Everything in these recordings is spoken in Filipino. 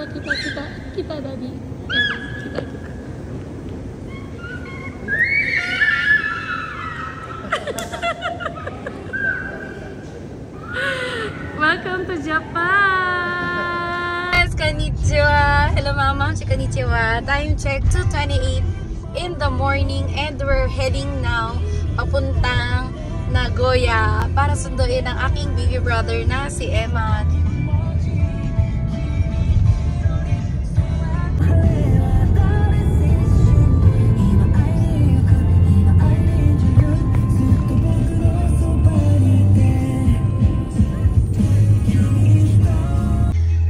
kita Daddy. Kita. Welcome to Japan! Yes, konnichiwa! Hello mama, konnichiwa. Time check 2:28 in the morning and we're heading now papuntang Nagoya para sunduin ang aking baby brother na si Eman.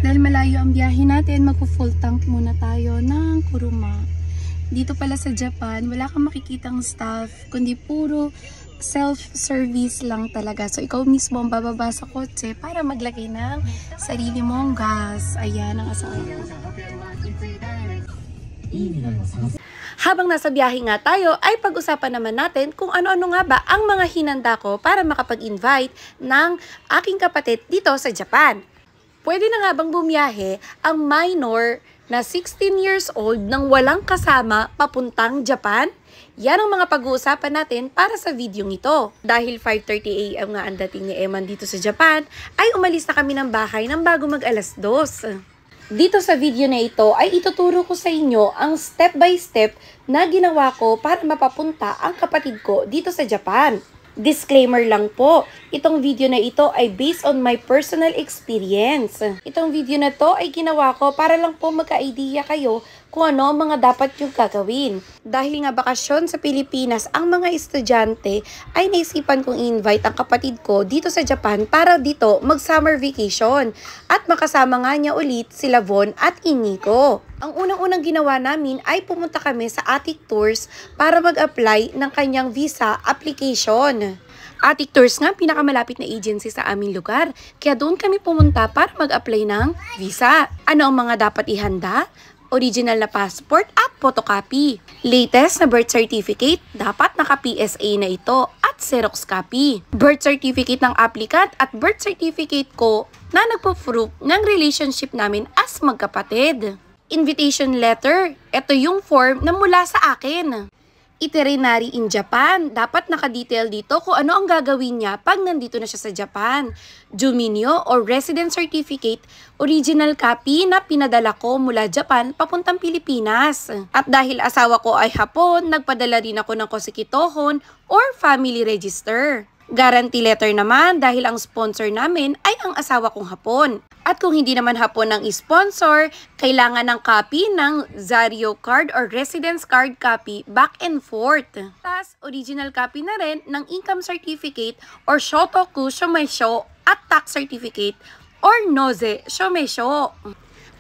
Dahil malayo ang biyahe natin, magpo-full tank muna tayo ng kuruma. Dito pala sa Japan, wala kang makikitang staff, kundi puro self-service lang talaga. So, ikaw mismo ang bababa sa kotse para maglagay ng sarili mong gas. Ayan ang asawa ko. Habang nasa biyahe nga tayo, ay pag-usapan naman natin kung ano-ano nga ba ang mga hinanda ko para makapag-invite ng aking kapatid dito sa Japan. Pwede na nga bang bumiyahe ang minor na 16 years old nang walang kasama papuntang Japan? Yan ang mga pag-uusapan natin para sa video ito. Dahil 5:30 AM nga ang dating ni Eman dito sa Japan, ay umalis na kami ng bahay nang bago mag 2:00. Dito sa video na ito ay ituturo ko sa inyo ang step by step na ginawa ko para mapapunta ang kapatid ko dito sa Japan. Disclaimer lang po, itong video na ito ay based on my personal experience. Itong video na to ay ginawa ko para lang po magka-idea kayo kung ano ang mga dapat yung gagawin. Dahil nga bakasyon sa Pilipinas ang mga estudyante, ay naisipan kong i-invite ang kapatid ko dito sa Japan para dito mag-summer vacation. At makasama nga niya ulit sila Von at Iniko. Ang unang-unang ginawa namin ay pumunta kami sa Attic Tours para mag-apply ng kanyang visa application. Attic Tours nga, pinakamalapit na agency sa aming lugar. Kaya doon kami pumunta para mag-apply ng visa. Ano ang mga dapat ihanda? Original na passport at photocopy. Latest na birth certificate, dapat naka-PSA na ito at Xerox copy. Birth certificate ng applicant at birth certificate ko na nagpo-proof ng relationship namin as magkapatid. Invitation letter, ito yung form na mula sa akin. Itinerary in Japan, dapat nakadetail dito kung ano ang gagawin niya pag nandito na siya sa Japan. Juminyo or resident certificate, original copy na pinadala ko mula Japan papuntang Pilipinas. At dahil asawa ko ay Hapon, nagpadala rin ako ng kosikitohon or family register. Guarantee letter naman dahil ang sponsor namin ay ang asawa kong Hapon. At kung hindi naman Hapon ang sponsor, kailangan ng copy ng Zario card or residence card copy back and forth. Tapos, original copy na rin ng income certificate or Shotoku Shomesho at tax certificate or Noze Shomesho.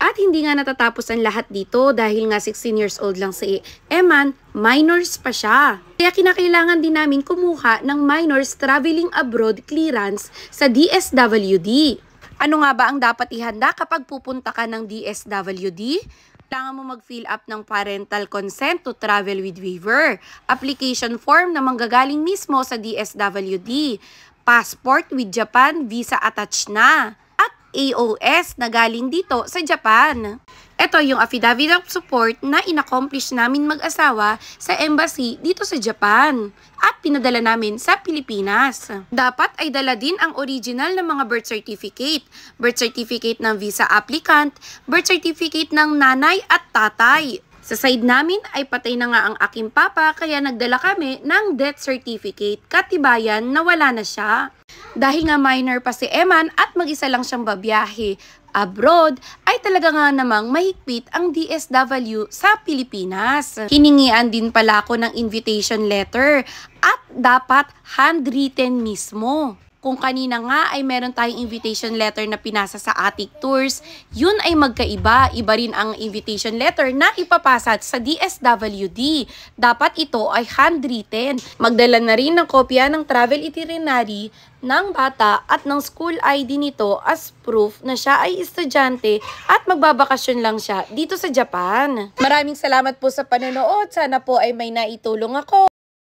At hindi nga natatapos ang lahat dito dahil nga 16 years old lang si Eman, minors pa siya. Kaya kinakailangan din namin kumuha ng minors traveling abroad clearance sa DSWD. Ano nga ba ang dapat ihanda kapag pupunta ka ng DSWD? Kailangan mo mag-fill up ng parental consent to travel with waiver, application form na manggagaling mismo sa DSWD, passport with Japan visa attached na, at AOS na galing dito sa Japan. Ito yung affidavit of support na inaccomplish namin mag-asawa sa embassy dito sa Japan at pinadala namin sa Pilipinas. Dapat ay dala din ang original ng mga birth certificate ng visa applicant, birth certificate ng nanay at tatay. Sa side namin ay patay na nga ang aking papa kaya nagdala kami ng death certificate, katibayan na wala na siya. Dahil nga minor pa si Eman at mag-isa lang siyang babiyahe abroad, ay talaga nga namang mahigpit ang DSW sa Pilipinas. Hiningian din pala ako ng invitation letter at dapat handwritten mismo. Kung kanina nga ay meron tayong invitation letter na pinasa sa Attic Tours, yun ay magkaiba. Iba rin ang invitation letter na ipapasa sa DSWD. Dapat ito ay handwritten. Magdala na rin ng kopya ng travel itinerary ng bata at ng school ID nito as proof na siya ay estudyante at magbabakasyon lang siya dito sa Japan. Maraming salamat po sa panonood. Sana po ay may naitulong ako.